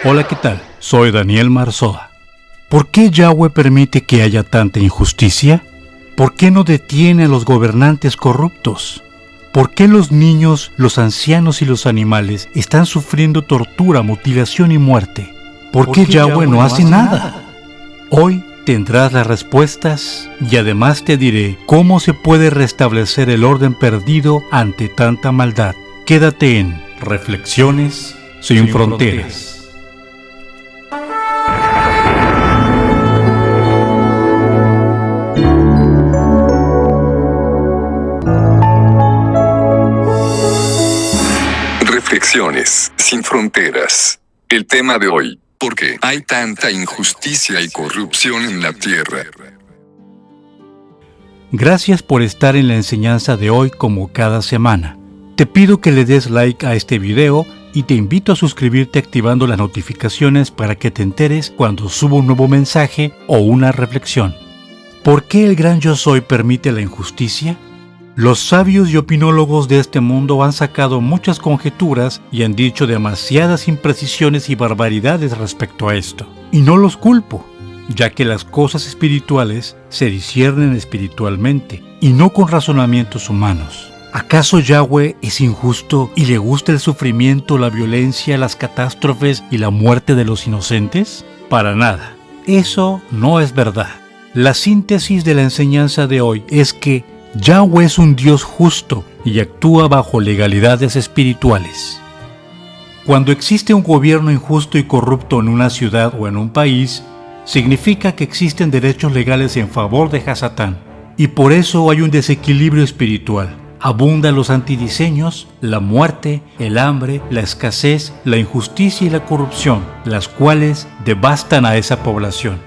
Hola, ¿qué tal? Soy Daniel Marzoa. ¿Por qué Yahweh permite que haya tanta injusticia? ¿Por qué no detiene a los gobernantes corruptos? ¿Por qué los niños, los ancianos y los animales están sufriendo tortura, mutilación y muerte? ¿Por qué Yahweh no hace nada? Hoy tendrás las respuestas y además te diré cómo se puede restablecer el orden perdido ante tanta maldad. Quédate en Reflexiones sin Fronteras. Reflexiones sin Fronteras. El tema de hoy: ¿por qué hay tanta injusticia y corrupción en la tierra? Gracias por estar en la enseñanza de hoy como cada semana. Te pido que le des like a este video y te invito a suscribirte activando las notificaciones para que te enteres cuando subo un nuevo mensaje o una reflexión. ¿Por qué el gran Yo Soy permite la injusticia? Los sabios y opinólogos de este mundo han sacado muchas conjeturas y han dicho demasiadas imprecisiones y barbaridades respecto a esto. Y no los culpo, ya que las cosas espirituales se disciernen espiritualmente y no con razonamientos humanos. ¿Acaso Yahweh es injusto y le gusta el sufrimiento, la violencia, las catástrofes y la muerte de los inocentes? Para nada. Eso no es verdad. La síntesis de la enseñanza de hoy es que Yahweh es un Dios justo y actúa bajo legalidades espirituales. Cuando existe un gobierno injusto y corrupto en una ciudad o en un país, significa que existen derechos legales en favor de Hasatán, y por eso hay un desequilibrio espiritual. Abundan los antidiseños, la muerte, el hambre, la escasez, la injusticia y la corrupción, las cuales devastan a esa población.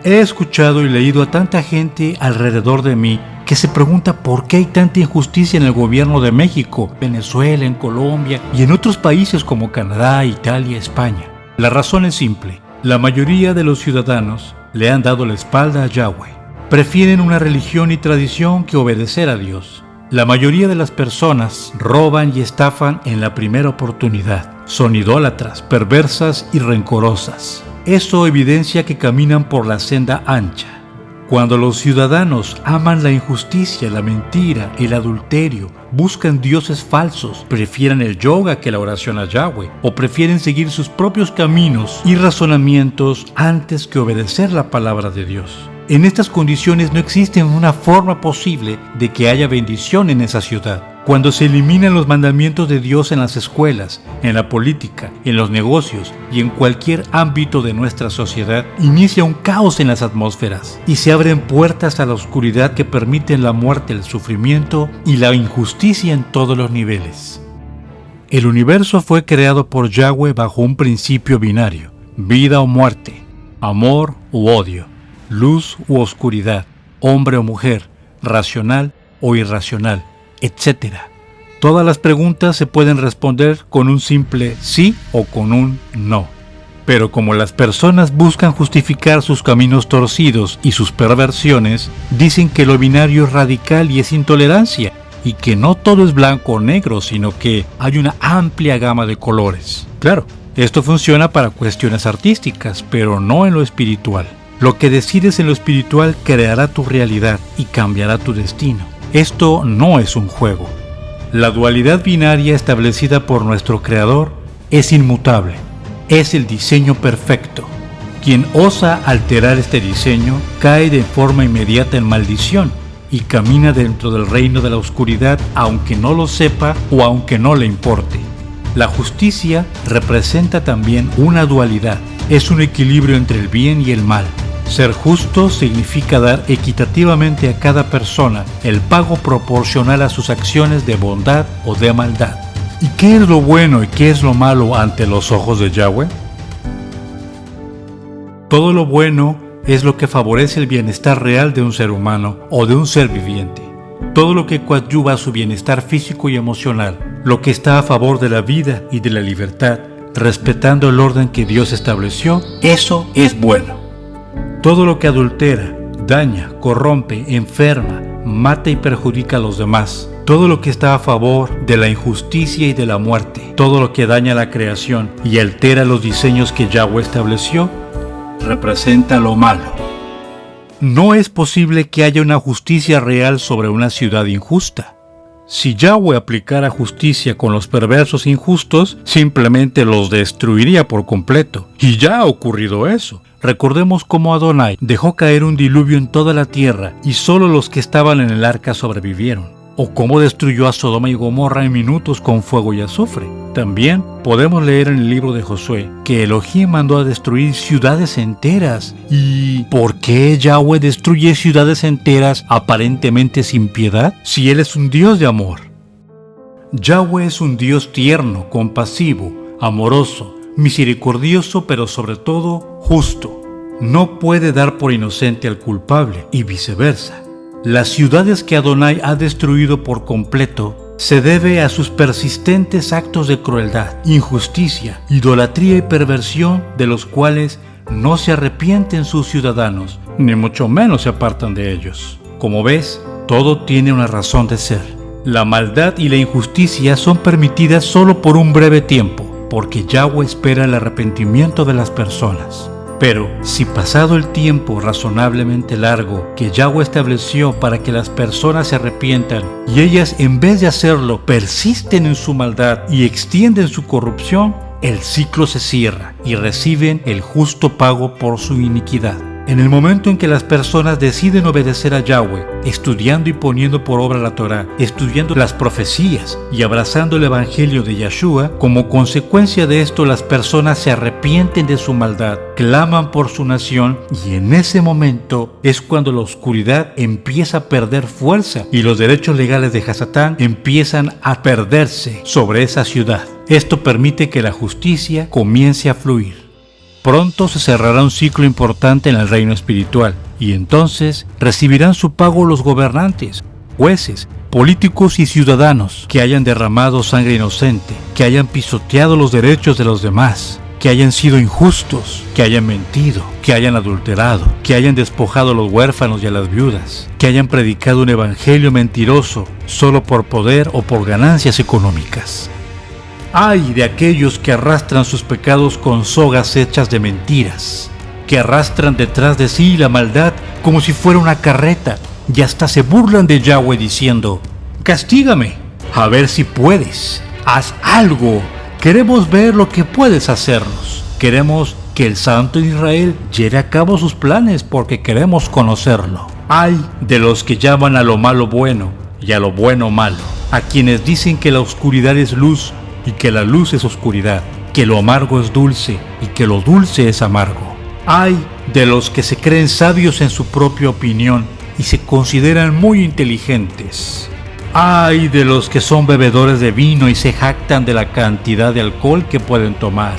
He escuchado y leído a tanta gente alrededor de mí que se pregunta por qué hay tanta injusticia en el gobierno de México, Venezuela, en Colombia y en otros países como Canadá, Italia, España. La razón es simple: la mayoría de los ciudadanos le han dado la espalda a Yahweh. Prefieren una religión y tradición que obedecer a Dios. La mayoría de las personas roban y estafan en la primera oportunidad. Son idólatras, perversas y rencorosas. Eso evidencia que caminan por la senda ancha. Cuando los ciudadanos aman la injusticia, la mentira, el adulterio, buscan dioses falsos, prefieren el yoga que la oración a Yahweh, o prefieren seguir sus propios caminos y razonamientos antes que obedecer la palabra de Dios. En estas condiciones no existe una forma posible de que haya bendición en esa ciudad. Cuando se eliminan los mandamientos de Dios en las escuelas, en la política, en los negocios y en cualquier ámbito de nuestra sociedad, inicia un caos en las atmósferas y se abren puertas a la oscuridad que permiten la muerte, el sufrimiento y la injusticia en todos los niveles. El universo fue creado por Yahweh bajo un principio binario: vida o muerte, amor u odio, luz u oscuridad, hombre o mujer, racional o irracional, etc. Todas las preguntas se pueden responder con un simple sí o con un no. Pero como las personas buscan justificar sus caminos torcidos y sus perversiones, dicen que lo binario es radical y es intolerancia, y que no todo es blanco o negro, sino que hay una amplia gama de colores. Claro, esto funciona para cuestiones artísticas, pero no en lo espiritual. Lo que decides en lo espiritual creará tu realidad y cambiará tu destino. Esto no es un juego. La dualidad binaria establecida por nuestro Creador es inmutable. Es el diseño perfecto. Quien osa alterar este diseño cae de forma inmediata en maldición y camina dentro del reino de la oscuridad, aunque no lo sepa o aunque no le importe. La justicia representa también una dualidad. Es un equilibrio entre el bien y el mal. Ser justo significa dar equitativamente a cada persona el pago proporcional a sus acciones de bondad o de maldad. ¿Y qué es lo bueno y qué es lo malo ante los ojos de Yahweh? Todo lo bueno es lo que favorece el bienestar real de un ser humano o de un ser viviente. Todo lo que coadyuva a su bienestar físico y emocional, lo que está a favor de la vida y de la libertad, respetando el orden que Dios estableció, eso es bueno. Todo lo que adultera, daña, corrompe, enferma, mata y perjudica a los demás, todo lo que está a favor de la injusticia y de la muerte, todo lo que daña la creación y altera los diseños que Yahweh estableció, representa lo malo. No es posible que haya una justicia real sobre una ciudad injusta. Si Yahweh aplicara justicia con los perversos injustos, simplemente los destruiría por completo. Y ya ha ocurrido eso. Recordemos cómo Adonai dejó caer un diluvio en toda la tierra y solo los que estaban en el arca sobrevivieron. O cómo destruyó a Sodoma y Gomorra en minutos con fuego y azufre. También podemos leer en el libro de Josué que Elohim mandó a destruir ciudades enteras. ¿Y por qué Yahweh destruye ciudades enteras aparentemente sin piedad si Él es un Dios de amor? Yahweh es un Dios tierno, compasivo, amoroso, misericordioso, pero sobre todo justo. No puede dar por inocente al culpable y viceversa. Las ciudades que Adonai ha destruido por completo se debe a sus persistentes actos de crueldad, injusticia, idolatría y perversión de los cuales no se arrepienten sus ciudadanos, ni mucho menos se apartan de ellos. Como ves, todo tiene una razón de ser. La maldad y la injusticia son permitidas solo por un breve tiempo, porque Yahweh espera el arrepentimiento de las personas. Pero si pasado el tiempo razonablemente largo que Yahweh estableció para que las personas se arrepientan y ellas en vez de hacerlo persisten en su maldad y extienden su corrupción, el ciclo se cierra y reciben el justo pago por su iniquidad. En el momento en que las personas deciden obedecer a Yahweh, estudiando y poniendo por obra la Torá, estudiando las profecías y abrazando el evangelio de Yahshua, como consecuencia de esto las personas se arrepienten de su maldad, claman por su nación y en ese momento es cuando la oscuridad empieza a perder fuerza y los derechos legales de Hasatán empiezan a perderse sobre esa ciudad. Esto permite que la justicia comience a fluir. Pronto se cerrará un ciclo importante en el reino espiritual y entonces recibirán su pago los gobernantes, jueces, políticos y ciudadanos que hayan derramado sangre inocente, que hayan pisoteado los derechos de los demás, que hayan sido injustos, que hayan mentido, que hayan adulterado, que hayan despojado a los huérfanos y a las viudas, que hayan predicado un evangelio mentiroso solo por poder o por ganancias económicas. ¡Ay de aquellos que arrastran sus pecados con sogas hechas de mentiras, que arrastran detrás de sí la maldad como si fuera una carreta y hasta se burlan de Yahweh diciendo: «Castígame, a ver si puedes, haz algo, queremos ver lo que puedes hacernos, queremos que el Santo de Israel lleve a cabo sus planes porque queremos conocerlo». ¡Ay de los que llaman a lo malo bueno y a lo bueno malo, a quienes dicen que la oscuridad es luz y que la luz es oscuridad, que lo amargo es dulce y que lo dulce es amargo! ¡Ay de los que se creen sabios en su propia opinión y se consideran muy inteligentes! ¡Ay de los que son bebedores de vino y se jactan de la cantidad de alcohol que pueden tomar!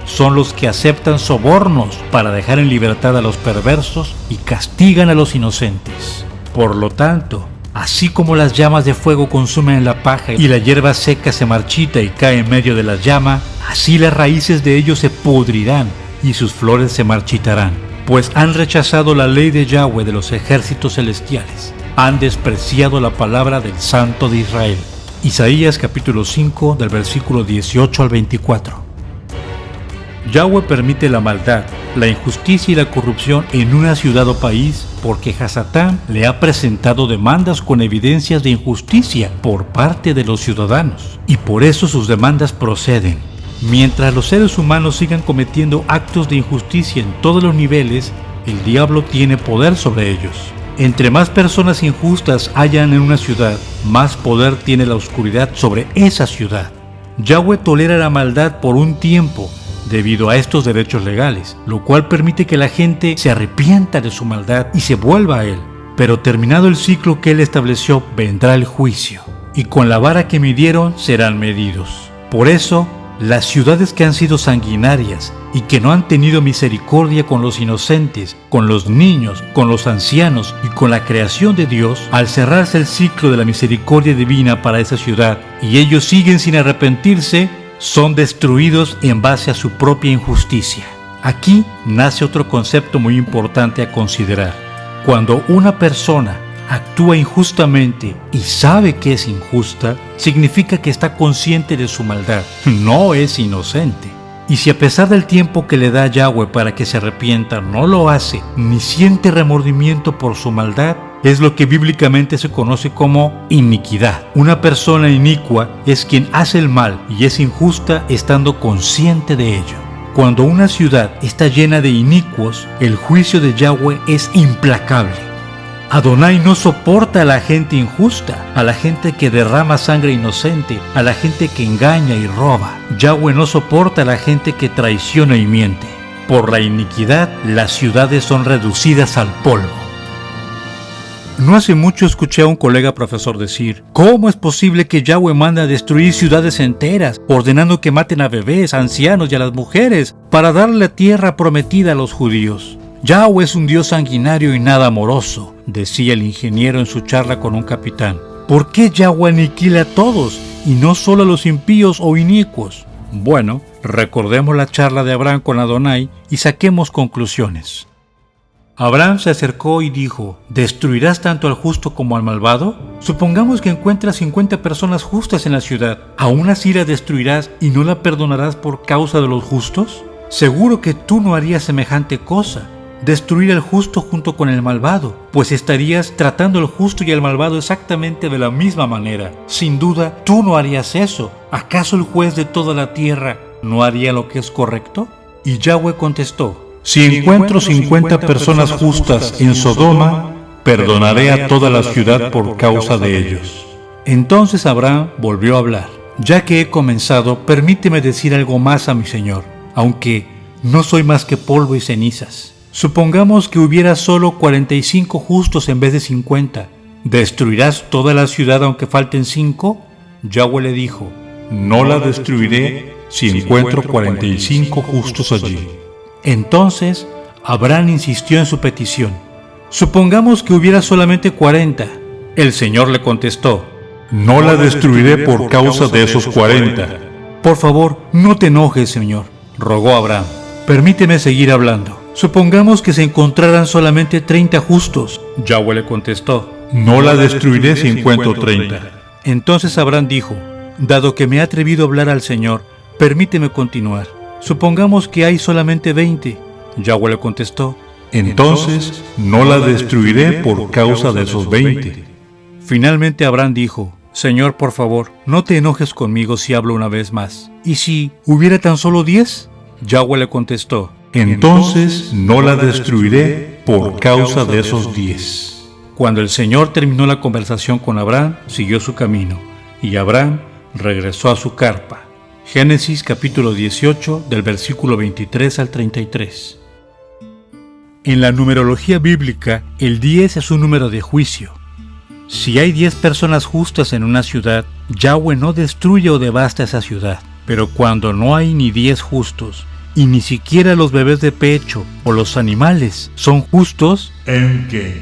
Son los que aceptan sobornos para dejar en libertad a los perversos y castigan a los inocentes. Por lo tanto, así como las llamas de fuego consumen la paja y la hierba seca se marchita y cae en medio de la llama, así las raíces de ellos se pudrirán y sus flores se marchitarán, pues han rechazado la ley de Yahweh de los ejércitos celestiales, han despreciado la palabra del Santo de Israel. Isaías capítulo 5 del versículo 18 al 24. Yahweh permite la maldad, la injusticia y la corrupción en una ciudad o país porque Hasatán le ha presentado demandas con evidencias de injusticia por parte de los ciudadanos, y por eso sus demandas proceden. Mientras los seres humanos sigan cometiendo actos de injusticia en todos los niveles, el diablo tiene poder sobre ellos. Entre más personas injustas hayan en una ciudad, más poder tiene la oscuridad sobre esa ciudad. Yahweh tolera la maldad por un tiempo, debido a estos derechos legales, lo cual permite que la gente se arrepienta de su maldad y se vuelva a Él. Pero terminado el ciclo que Él estableció, vendrá el juicio, y con la vara que midieron serán medidos. Por eso, las ciudades que han sido sanguinarias y que no han tenido misericordia con los inocentes, con los niños, con los ancianos y con la creación de Dios, al cerrarse el ciclo de la misericordia divina para esa ciudad, y ellos siguen sin arrepentirse, son destruidos en base a su propia injusticia. Aquí nace otro concepto muy importante a considerar. Cuando una persona actúa injustamente y sabe que es injusta, significa que está consciente de su maldad, no es inocente. Y si a pesar del tiempo que le da Yahweh para que se arrepienta no lo hace, ni siente remordimiento por su maldad, es lo que bíblicamente se conoce como iniquidad. Una persona inicua es quien hace el mal y es injusta estando consciente de ello. Cuando una ciudad está llena de inicuos, el juicio de Yahweh es implacable. Adonai no soporta a la gente injusta, a la gente que derrama sangre inocente, a la gente que engaña y roba. Yahweh no soporta a la gente que traiciona y miente. Por la iniquidad, las ciudades son reducidas al polvo. No hace mucho escuché a un colega profesor decir: ¿cómo es posible que Yahweh manda a destruir ciudades enteras, ordenando que maten a bebés, ancianos y a las mujeres, para darle la tierra prometida a los judíos? Yahweh es un Dios sanguinario y nada amoroso, decía el ingeniero en su charla con un capitán. ¿Por qué Yahweh aniquila a todos y no solo a los impíos o inicuos? Bueno, recordemos la charla de Abraham con Adonai y saquemos conclusiones. Abraham se acercó y dijo: ¿destruirás tanto al justo como al malvado? Supongamos que encuentras 50 personas justas en la ciudad. ¿Aún así la destruirás y no la perdonarás por causa de los justos? Seguro que tú no harías semejante cosa, destruir al justo junto con el malvado, pues estarías tratando al justo y al malvado exactamente de la misma manera. Sin duda, tú no harías eso. ¿Acaso el juez de toda la tierra no haría lo que es correcto? Y Yahweh contestó: si encuentro 50 personas justas en Sodoma, perdonaré a toda la ciudad por causa de ellos. Entonces Abraham volvió a hablar: ya que he comenzado, permíteme decir algo más a mi señor, aunque no soy más que polvo y cenizas. Supongamos que hubiera solo 45 justos en vez de 50. ¿Destruirás toda la ciudad aunque falten 5? Yahweh le dijo: no la destruiré si encuentro 45 justos allí. Entonces Abraham insistió en su petición: supongamos que hubiera solamente 40. El Señor le contestó: no la destruiré por causa de esos 40. Por favor, no te enojes, Señor, rogó Abraham. Permíteme seguir hablando. Supongamos que se encontraran solamente 30 justos. Yahweh le contestó: no la destruiré si encuentro 30. Entonces Abraham dijo: dado que me he atrevido a hablar al Señor, permíteme continuar. Supongamos que hay solamente 20. Yahweh le contestó: entonces no la destruiré por causa de esos 20. Finalmente Abraham dijo: Señor, por favor, no te enojes conmigo si hablo una vez más. ¿Y si hubiera tan solo 10? Yahweh le contestó: entonces no la destruiré por causa de esos 10. Cuando el Señor terminó la conversación con Abraham, siguió su camino, y Abraham regresó a su carpa. Génesis capítulo 18, del versículo 23 al 33. En la numerología bíblica, el 10 es un número de juicio. Si hay 10 personas justas en una ciudad, Yahweh no destruye o devasta esa ciudad. Pero cuando no hay ni 10 justos, y ni siquiera los bebés de pecho o los animales son justos, ¿en qué?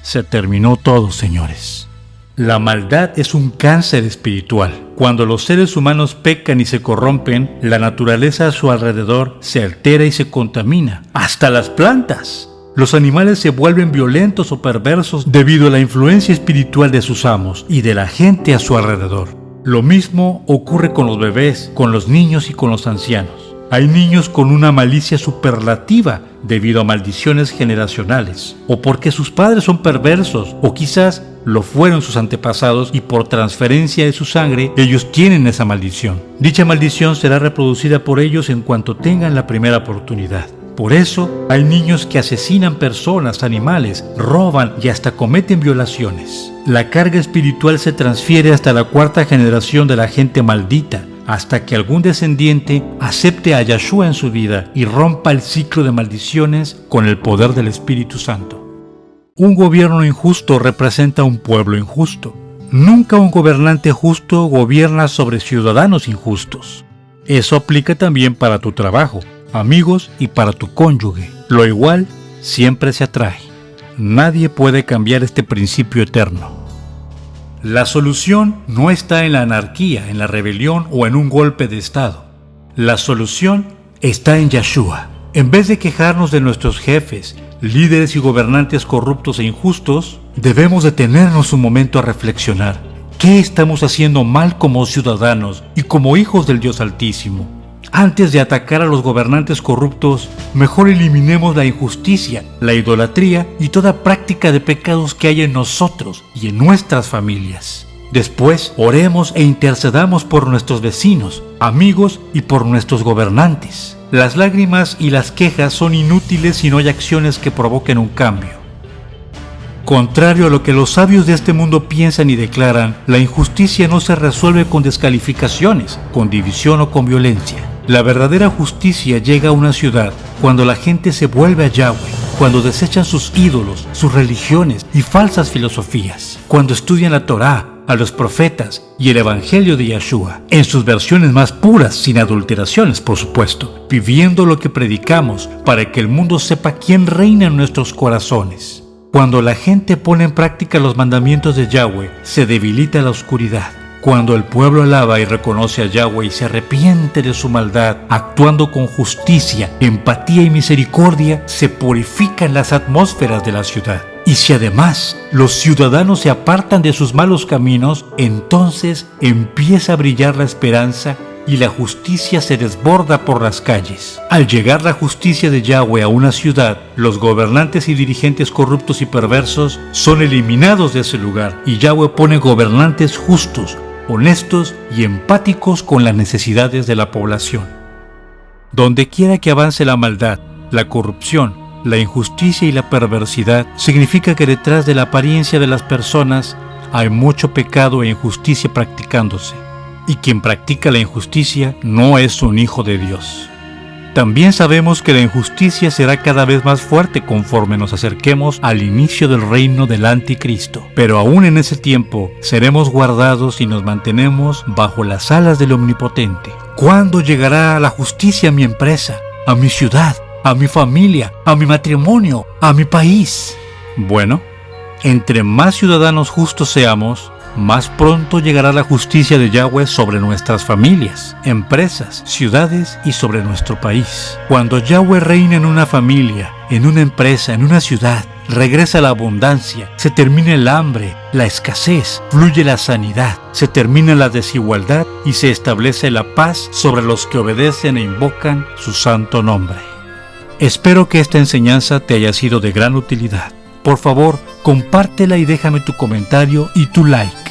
Se terminó todo, señores. La maldad es un cáncer espiritual. Cuando los seres humanos pecan y se corrompen, la naturaleza a su alrededor se altera y se contamina, hasta las plantas. Los animales se vuelven violentos o perversos debido a la influencia espiritual de sus amos y de la gente a su alrededor. Lo mismo ocurre con los bebés, con los niños y con los ancianos. Hay niños con una malicia superlativa debido a maldiciones generacionales, o porque sus padres son perversos, o quizás lo fueron sus antepasados y por transferencia de su sangre ellos tienen esa maldición. Dicha maldición será reproducida por ellos en cuanto tengan la primera oportunidad. Por eso hay niños que asesinan personas, animales, roban y hasta cometen violaciones. La carga espiritual se transfiere hasta la 4ª generación de la gente maldita, hasta que algún descendiente acepte a Yahshua en su vida y rompa el ciclo de maldiciones con el poder del Espíritu Santo. Un gobierno injusto representa un pueblo injusto. Nunca un gobernante justo gobierna sobre ciudadanos injustos. Eso aplica también para tu trabajo, amigos y para tu cónyuge. Lo igual siempre se atrae. Nadie puede cambiar este principio eterno. La solución no está en la anarquía, en la rebelión o en un golpe de Estado. La solución está en Yahshua. En vez de quejarnos de nuestros jefes, líderes y gobernantes corruptos e injustos, Debemos detenernos un momento a reflexionar. ¿Qué estamos haciendo mal como ciudadanos y como hijos del Dios Altísimo? Antes de atacar a los gobernantes corruptos, mejor eliminemos la injusticia, la idolatría y toda práctica de pecados que hay en nosotros y en nuestras familias. Después, oremos e intercedamos por nuestros vecinos, amigos y por nuestros gobernantes. Las lágrimas y las quejas son inútiles si no hay acciones que provoquen un cambio. Contrario a lo que los sabios de este mundo piensan y declaran, la injusticia no se resuelve con descalificaciones, con división o con violencia. La verdadera justicia llega a una ciudad cuando la gente se vuelve a Yahweh, cuando desechan sus ídolos, sus religiones y falsas filosofías, cuando estudian la Torá, a los profetas y el Evangelio de Yeshua, en sus versiones más puras, sin adulteraciones, por supuesto, viviendo lo que predicamos para que el mundo sepa quién reina en nuestros corazones. Cuando la gente pone en práctica los mandamientos de Yahweh, se debilita la oscuridad. Cuando el pueblo alaba y reconoce a Yahweh y se arrepiente de su maldad, actuando con justicia, empatía y misericordia, se purifican las atmósferas de la ciudad. Y si además los ciudadanos se apartan de sus malos caminos, entonces empieza a brillar la esperanza y la justicia se desborda por las calles. Al llegar la justicia de Yahweh a una ciudad, los gobernantes y dirigentes corruptos y perversos son eliminados de ese lugar y Yahweh pone gobernantes justos, honestos y empáticos con las necesidades de la población. Donde quiera que avance la maldad, la corrupción, la injusticia y la perversidad, significa que detrás de la apariencia de las personas hay mucho pecado e injusticia practicándose. Y quien practica la injusticia no es un hijo de Dios. También sabemos que la injusticia será cada vez más fuerte conforme nos acerquemos al inicio del reino del Anticristo. Pero aún en ese tiempo seremos guardados y nos mantenemos bajo las alas del Omnipotente. ¿Cuándo llegará la justicia a mi empresa, a mi ciudad, a mi familia, a mi matrimonio, a mi país? Bueno, entre más ciudadanos justos seamos, más pronto llegará la justicia de Yahweh sobre nuestras familias, empresas, ciudades y sobre nuestro país. Cuando Yahweh reina en una familia, en una empresa, en una ciudad, regresa la abundancia, se termina el hambre, la escasez, fluye la sanidad, se termina la desigualdad y se establece la paz sobre los que obedecen e invocan su santo nombre. Espero que esta enseñanza te haya sido de gran utilidad. Por favor, compártela y déjame tu comentario y tu like.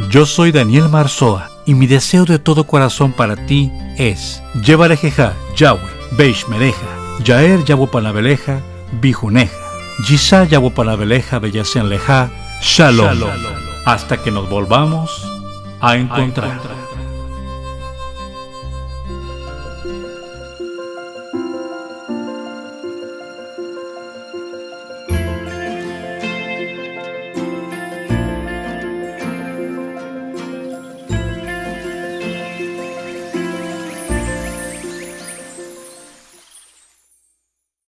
Yo soy Daniel Marzoa y mi deseo de todo corazón para ti es Yevarejeja, Yahweh, Beish Mereja, Yaer Yabopanabeleja, Bijuneja, Yisa Yabopanabeleja, Beyasen Leja, Shalom. Hasta que nos volvamos a encontrar.